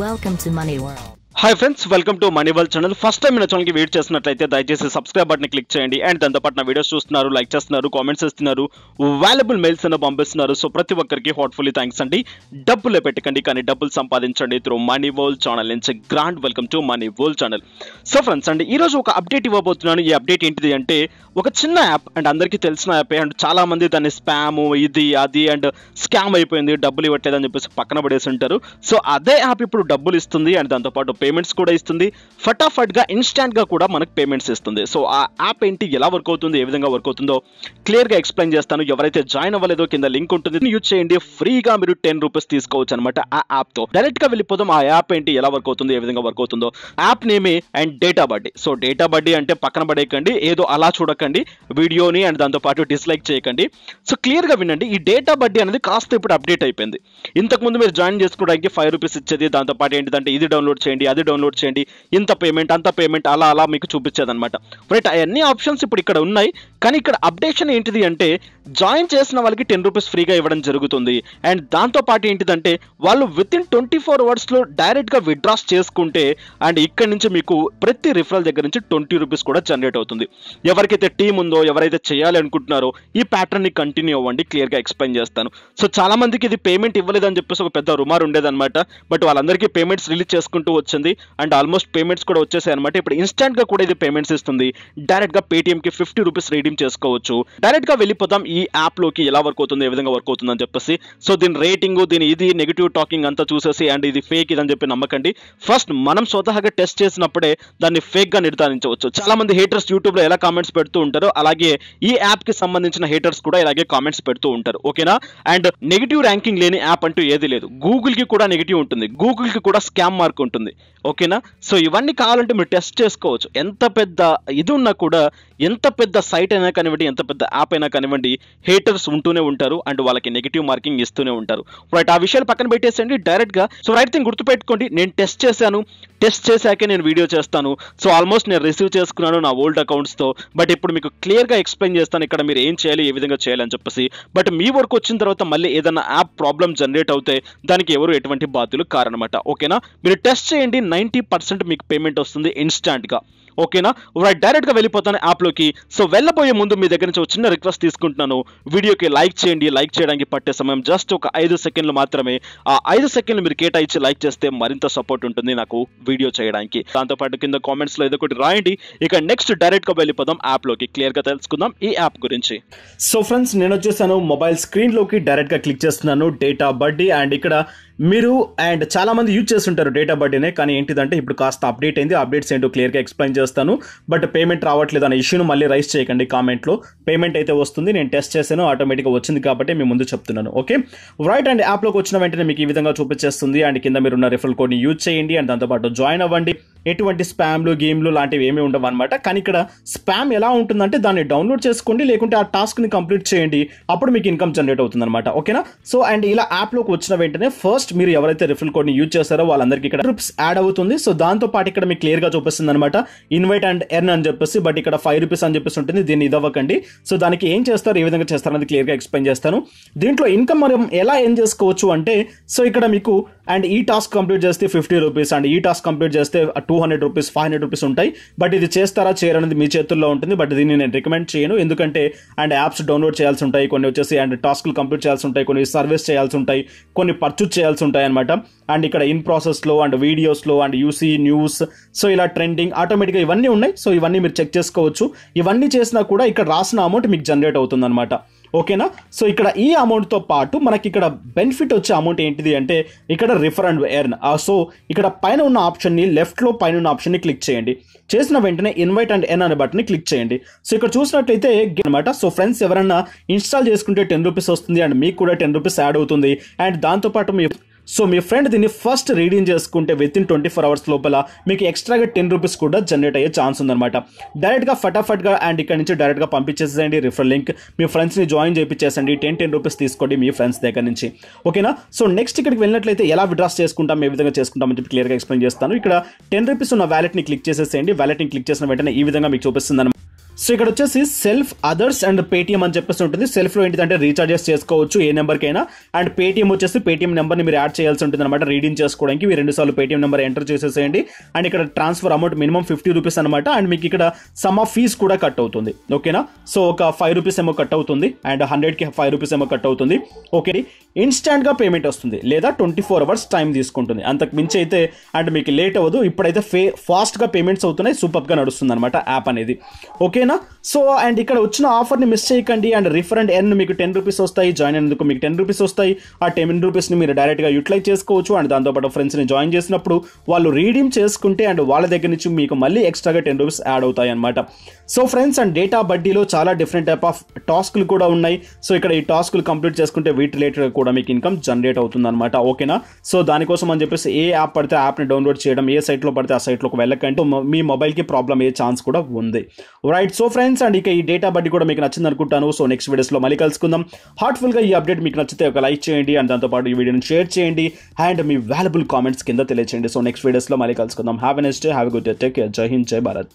Welcome to Money World. Hi friends, welcome to Money World channel. First time నా ఛానల్కి wait చేస్తున్నట్లయితే దయచేసి subscribe button click చేయండి. And దాంతోపాటు నా వీడియోస్ చూస్తున్నారు, లైక్ చేస్తున్నారు, కామెంట్స్ ఇస్తున్నారు, వాల్యుబుల్ మెయిల్స్ అన్న పంపిస్తున్నారు. సో ప్రతి ఒక్కరికి హార్ట్ఫుల్లీ థ్యాంక్స్ అండి. డబ్బులే పెట్టకండి కానీ డబ్బులు సంపాదించండి through Money World channel. It's grand welcome to Money World channel. So friends అండి, ఈరోజు ఒక అప్డేట్ ఇవ్వబోతున్నాను. ఈ అప్డేట్ ఏంటిది అంటే ఒక చిన్న యాప్ అండ్ అందరికీ తెలిసిన యాప్ అండ్ చాలా మంది దాన్ని స్పామ్ ఇది అది అండ్ స్కామ్ అయిపోయింది, డబ్బులు ఇవ్వట్లేదు అని చెప్పేసి పక్కన పడేసి ఉంటారు. సో అదే యాప్ ఇప్పుడు డబ్బులు ఇస్తుంది అండ్ దాంతోపాటు పేమెంట్స్ కూడా ఇస్తుంది. ఫటాఫట్గా ఇన్స్టాంట్గా కూడా మనకు పేమెంట్స్ ఇస్తుంది. సో ఆ యాప్ ఏంటి, ఎలా వర్క్ అవుతుంది, ఏ విధంగా వర్క్ అవుతుందో క్లియర్గా ఎక్స్ప్లెయిన్ చేస్తాను. ఎవరైతే జాయిన్ అవ్వలేదో కింద లింక్ ఉంటుంది, యూజ్ చేయండి. ఫ్రీగా మీరు 10 రూపీస్ తీసుకోవచ్చు అనమాట ఆ యాప్తో. డైరెక్ట్గా వెళ్ళిపోదాం. ఆ యాప్ ఏంటి, ఎలా వర్క్ అవుతుందో, ఏ విధంగా వర్క్ అవుతుందో. యాప్ నేమే అండ్ డేటా బడ్డీ. సో డేటా బడ్డీ అంటే పక్కన పడేయకండి, ఏదో అలా చూడకండి వీడియోని అండ్ దాంతోపాటు డిస్లైక్ చేయకండి. సో క్లియర్గా వినండి. ఈ డేటా బడ్డీ అనేది కాస్త ఇప్పుడు అప్డేట్ అయిపోయింది. ఇంతకుముందు మీరు జాయిన్ చేసుకోవడానికి 5 రూపీస్ ఇచ్చేది. దాంతోపాటు ఏంటిదంటే ఇది డౌన్లోడ్ చేయండి, అది డౌన్లోడ్ చేయండి, ఇంత పేమెంట్ అంత పేమెంట్ అలా అలా మీకు చూపించేది అనమాట. రైట్, అవన్నీ ఆప్షన్స్ ఇప్పుడు ఇక్కడ ఉన్నాయి. కానీ ఇక్కడ అప్డేషన్ ఏంటిది అంటే జాయిన్ చేసిన వాళ్ళకి 10 రూపీస్ ఫ్రీగా ఇవ్వడం జరుగుతుంది. అండ్ దాంతోపాటు ఏంటిదంటే వాళ్ళు విత్ ఇన్ 24 అవర్స్లో డైరెక్ట్గా విత్డ్రాస్ చేసుకుంటే అండ్ ఇక్కడ నుంచి మీకు ప్రతి రిఫరల్ దగ్గర నుంచి 20 రూపీస్ కూడా జనరేట్ అవుతుంది. ఎవరికైతే టీం ఉందో, ఎవరైతే చేయాలి అనుకుంటున్నారో ఈ ప్యాటర్న్ని కంటిన్యూ అవ్వండి. క్లియర్గా ఎక్స్ప్లెయిన్ చేస్తాను. సో చాలా మందికి ఇది పేమెంట్ ఇవ్వలేదని చెప్పేసి ఒక పెద్ద రుమార్ ఉండేదన్నమాట. బట్ వాళ్ళందరికీ పేమెంట్స్ రిలీజ్ చేసుకుంటూ వచ్చింది అండ్ ఆల్మోస్ట్ పేమెంట్స్ కూడా వచ్చేసాయి అనమాట. ఇప్పుడు ఇన్స్టాంట్గా కూడా ఇది పేమెంట్స్ ఇస్తుంది. డైరెక్ట్గా పేటిఎంకి 50 రూపీస్ రీడీమ్ చేసుకోవచ్చు. డైరెక్ట్గా వెళ్ళిపోతాం ఈ యాప్లోకి, ఎలా వర్క్ అవుతుంది, ఏ విధంగా వర్క్ అవుతుంది అని చెప్పేసి. సో దీని రేటింగ్, దీని ఇది నెగిటివ్ టాకింగ్ అంతా చూసేసి అండ్ ఇది ఫేక్ ఇదని చెప్పి నమ్మకండి. ఫస్ట్ మనం స్వతహాగా టెస్ట్ చేసినప్పుడే దాన్ని ఫేక్గా నిర్ధారించవచ్చు. చాలా మంది హేటర్స్ యూట్యూబ్లో ఎలా కామెంట్స్ పెడుతూ ఉంటారో అలాగే ఈ యాప్కి సంబంధించిన హేటర్స్ కూడా ఇలాగే కామెంట్స్ పెడుతూ ఉంటారు. ఓకేనా? అండ్ నెగిటివ్ ర్యాంకింగ్ లేని యాప్ అంటూ ఏది లేదు. గూగుల్కి కూడా నెగిటివ్ ఉంటుంది, గూగుల్కి కూడా స్కామ్ మార్క్ ఉంటుంది. ఓకేనా? సో ఇవన్నీ కావాలంటే మీరు టెస్ట్ చేసుకోవచ్చు. ఎంత పెద్ద ఇది ఉన్నా కూడా, ఎంత పెద్ద సైట్ అయినా కానివ్వండి, ఎంత పెద్ద యాప్ అయినా కానివ్వండి, హేటర్స్ ఉంటూనే ఉంటారు అండ్ వాళ్ళకి నెగిటివ్ మార్కింగ్ ఇస్తూనే ఉంటారు. రైట్, ఆ విషయాలు పక్కన పెట్టేసండి డైరెక్ట్గా. సో రైట్ థింగ్ గుర్తుపెట్టుకోండి, నేను టెస్ట్ చేశాను, టెస్ట్ చేశాకే నేను వీడియో చేస్తాను. సో ఆల్మోస్ట్ నేను రిసీవ్ చేసుకున్నాను నా ఓల్డ్ అకౌంట్స్తో. బట్ ఇప్పుడు మీకు క్లియర్గా ఎక్స్ప్లెయిన్ చేస్తాను ఇక్కడ మీరు ఏం చేయాలి, ఏ విధంగా చేయాలి అని చెప్పేసి. బట్ మీ వరకు వచ్చిన తర్వాత మళ్ళీ ఏదైనా యాప్ ప్రాబ్లమ్ జనరేట్ అవుతే దానికి ఎవరు ఎటువంటి బాధ్యులు కారనమాట. ఓకేనా? మీరు టెస్ట్ చేయండి, 90% మీకు పేమెంట్ వస్తుంది ఇన్స్టాంట్గా. ఓకేనా? రైట్, డైరెక్ట్గా వెళ్ళిపోతాను యాప్లోకి. సో వెళ్ళబోయే ముందు మీ దగ్గర నుంచి ఒక చిన్న రిక్వెస్ట్ తీసుకుంటున్నాను. వీడియోకి లైక్ చేయండి. లైక్ చేయడానికి పట్టే సమయం జస్ట్ ఒక 5 సెకండ్లు మాత్రమే. ఆ 5 సెకండ్లు మీరు కేటాయించి లైక్ చేస్తే మరింత సపోర్ట్ ఉంటుంది నాకు వీడియో చేయడానికి. దాంతోపాటు కింద కామెంట్స్లో ఏదో ఒకటి రాయండి. ఇక నెక్స్ట్ డైరెక్ట్గా వెళ్ళిపోదాం యాప్లోకి. క్లియర్గా తెలుసుకుందాం ఈ యాప్ గురించి. సో ఫ్రెండ్స్, నేను వచ్చేసాను మొబైల్ స్క్రీన్లోకి. డైరెక్ట్గా క్లిక్ చేస్తున్నాను డేటా బడ్డీ. అండ్ ఇక్కడ మీరు అండ్ చాలా మంది యూజ్ చేస్తుంటారు డేటా బడ్డీనే. కానీ ఏంటిదంటే ఇప్పుడు కాస్త అప్డేట్ అయింది. అప్డేట్స్ ఏంటో క్లియర్గా ఎక్స్ప్లెయిన్ చేస్తాను. బట్ పేమెంట్ రావట్లేదు అనే ఇష్యూను మళ్ళీ రైస్ చేయకండి కామెంట్లో. పేమెంట్ అయితే వస్తుంది, నేను టెస్ట్ చేశాను, ఆటోమేటిక్గా వచ్చింది కాబట్టి మీ ముందు చెప్తున్నాను. ఓకే రైట్, అండ్ యాప్లోకి వచ్చిన వెంటనే మీకు ఈ విధంగా చూపించేస్తుంది. అండ్ కింద మీరు ఉన్న రిఫరల్ కోడ్ని యూజ్ చేయండి అండ్ దాంతోపాటు జాయిన్ అవ్వండి. ఎటువంటి స్పామ్లు గేమ్లు లాంటివి ఏమీ ఉండవు అనమాట. కానీ ఇక్కడ స్పామ్ ఎలా ఉంటుందంటే దాన్ని డౌన్లోడ్ చేసుకోండి, లేకుంటే ఆ టాస్క్ని కంప్లీట్ చేయండి, అప్పుడు మీకు ఇన్కమ్ జనరేట్ అవుతుంది అనమాట. ఓకేనా? సో అండ్ ఇలా యాప్లోకి వచ్చిన వెంటనే ఫస్ట్ మీరు ఎవరైతే రిఫరల్ కోడ్ని యూజ్ చేస్తారో వాళ్ళందరికీ ఇక్కడ రూపీస్ యాడ్ అవుతుంది. సో దాంతో పాటు ఇక్కడ మీకు క్లియర్గా చూపిస్తుంది అనమాట ఇన్వైట్ అండ్ ఎర్న్ అని చెప్పేసి. బట్ ఇక్కడ 5 రూపీస్ అని చెప్పేసి ఉంటుంది. దీన్ని ఇదవ్వకండి. సో దానికి ఏం చేస్తారు, ఏ విధంగా చేస్తారు అనేది క్లియర్గా ఎక్స్ప్లెయిన్ చేస్తాను. దీంట్లో ఇన్కమ్ మనం ఎలా ఎర్న్ చేసుకోవచ్చు అంటే, సో ఇక్కడ మీకు అండ్ ఈ టాస్క్ కంప్లీట్ చేస్తే 50 రూపీస్ అండ్ ఈ టాస్క్ కంప్లీట్ చేస్తే 200 రూపీస్ 500 రూపీస్ ఉంటాయి. బట్ ఇది చేస్తారా చేయరనేది మీ చేతుల్లో ఉంటుంది. బట్ దీన్ని నేను రికమెండ్ చేయను, ఎందుకంటే అండ్ యాప్స్ డౌన్లోడ్ చేయాల్సి ఉంటాయి, కొన్ని వచ్చేసి అండ్ టాస్క్లు కంప్లీట్ చేయాల్సి ఉంటాయి, కొన్ని సర్వీస్ చేయాల్సి ఉంటాయి, కొన్ని పర్చేజ్ చేయాల్సి ఉంటాయి అనమాట. అండ్ ఇక్కడ ఇన్ ప్రాసెస్లో అండ్ వీడియోస్లో అండ్ యూసీ న్యూస్, సో ఇలా ట్రెండింగ్ ఆటోమేటిక్గా ఇవన్నీ ఉన్నాయి. సో ఇవన్నీ మీరు చెక్ చేసుకోవచ్చు. ఇవన్నీ చేసినా కూడా ఇక్కడ రాసిన అమౌంట్ మీకు జనరేట్ అవుతుంది అనమాట. ఓకేనా? సో ఇక్కడ ఈ అమౌంట్తో పాటు మనకి ఇక్కడ బెనిఫిట్ వచ్చే అమౌంట్ ఏంటిది అంటే ఇక్కడ రిఫర్ అండ్ ఎర్న్. సో ఇక్కడ పైన ఉన్న ఆప్షన్ని, లెఫ్ట్లో పైన ఉన్న ఆప్షన్ని క్లిక్ చేయండి. చేసిన వెంటనే ఇన్వైట్ అండ్ ఎర్న్ అనే బటన్ని క్లిక్ చేయండి. సో ఇక్కడ చూసినట్లయితే అనమాట. సో ఫ్రెండ్స్ ఎవరైనా ఇన్స్టాల్ చేసుకుంటే 10 రూపీస్ వస్తుంది అండ్ మీకు కూడా 10 రూపీస్ యాడ్ అవుతుంది. అండ్ దాంతోపాటు మీ ఫ్రెండ్ దీన్ని ఫస్ట్ రీడింగ్ చేసుకుంటే విత్ ఇన్ 24 అవర్స్ లోపల మీకు ఎక్స్ట్రాగా 10 రూపీస్ కూడా జనరేట్ అయ్యే ఛాన్స్ ఉందన్నమాట. డైరెక్ట్గా ఫటాఫట్గా అండ్ ఇక్కడ నుంచి డైరెక్ట్గా పంపించేసేయండి రిఫరల్ లింక్. మీ ఫ్రెండ్స్ని జాయిన్ చేయించేసండి. 10 రూపీస్ తీసుకోండి మీ ఫ్రెండ్స్ దగ్గర నుంచి. ఓకేనా? సో నెక్స్ట్ ఇక్కడికి వెళ్ళినట్లయితే ఎలా విత్డ్రాస్ చేసుకుంటాం, ఏ విధంగా చేసుకుంటామని చెప్పి క్లియర్గా ఎక్స్ప్లెయిన్ చేస్తాను. ఇక్కడ 10 రూపీస్ ఉన్న వ్యాలెట్ని క్లిక్ చేసేసేయండి. వ్యాలెట్ని క్లిక్ చేసిన వెంటనే ఈ విధంగా మీకు చూపిస్తుంది. సో ఇక్కడ వచ్చేసి సెల్ఫ్ అదర్స్ అండ్ పేటిఎం అని చెప్పేసి ఉంటుంది. సెల్ఫ్లో ఏంటిదంటే రీఛార్జెస్ చేసుకోవచ్చు ఏ నెంబర్కైనా, అండ్ పేటిఎం వచ్చేసి పేటిఎం నెంబర్ని మీరు యాడ్ చేయాల్సి ఉంటుంది అనమాట రీడింగ్ చేసుకోవడానికి. మీరు 2 సార్లు పేటిఎం నెంబర్ ఎంటర్ చేసేసేయండి. అండ్ ఇక్కడ ట్రాన్స్ఫర్ అమౌంట్ మినిమం 50 రూపీస్ అనమాట. అండ్ మీకు ఇక్కడ సమ్ ఆఫ్ ఫీజ్ కూడా కట్ అవుతుంది. ఓకేనా, సో ఒక 5 రూపీస్ ఏమో కట్ అవుతుంది అండ్ 100కి 5 రూపీస్ ఏమో కట్ అవుతుంది. ఓకే, ఇన్స్టాంట్గా పేమెంట్ వస్తుంది లేదా 24 అవర్స్ టైం తీసుకుంటుంది, అంతకు మించి అయితే అండ్ మీకు లేట్ అవ్వదు. ఇప్పుడైతే ఫాస్ట్గా పేమెంట్స్ అవుతున్నాయి, సూపర్గా నడుస్తుంది అనమాట యాప్ అనేది. ఓకేనా, సో అండ్ ఇక్కడ వచ్చిన ఆఫర్ని మిస్ చేయకండి. అండ్ రిఫరెండ్ ఎర్న్ మీకు 10 రూపీస్ వస్తాయి, జాయిన్ అయినందుకు మీకు 10 రూపీస్ వస్తాయి. ఆ 10 రూపీస్ని మీరు డైరెక్ట్గా యూటిలైజ్ చేసుకోవచ్చు. అండ్ దాంతోపాటు ఫ్రెండ్స్ని జాయిన్ చేసినప్పుడు వాళ్ళు రీడీమ్ చేసుకుంటే అండ్ వాళ్ళ దగ్గర నుంచి మీకు మళ్ళీ ఎక్స్ట్రాగా 10 రూపీస్ యాడ్ అవుతాయి అనమాట. సో ఫ్రెండ్స్, అండ్ డేటా బడ్డీలో చాలా డిఫరెంట్ టైప్ ఆఫ్ టాస్క్లు కూడా ఉన్నాయి. సో ఇక్కడ ఈ టాస్క్లు కంప్లీట్ చేసుకుంటే వీటి రిలేటెడ్ కూడా మీకు ఇన్కమ్ జనరేట్ అవుతుంది అనమాట. ఓకేనా, సో దానికోసం అని చెప్పేసి ఏ యాప్ పడితే యాప్ని డౌన్లోడ్ చేయడం, ఏ సైట్లో పడితే ఆ సైట్లోకి వెళ్ళకంటే మీ మొబైల్కి ప్రాబ్లం అయ్యే ఛాన్స్ కూడా ఉంది. రైట్, సో ఫ్రెండ్స్, అండ్ ఇక ఈ డేటా బడ్డీ కూడా మీకు నచ్చింది అనుకుంటాను. సో నెక్స్ట్ వీడియోస్లో మళ్ళీ కలుసుకుందాం. హార్ట్ఫుల్గా ఈ అప్డేట్ మీకు నచ్చితే ఒక లైక్ చేయండి అండ్ దాంతోపాటు ఈ వీడియోని షేర్ చేయండి అండ్ మీ వాల్యుబుల్ కామెంట్స్ కింద తెలియచేయండి. సో నెక్స్ట్ వీడియోస్లో మళ్ళీ కలుసుకుందాం. Have a nice day, have a good day, take care, జై హింద్, జై భారత్.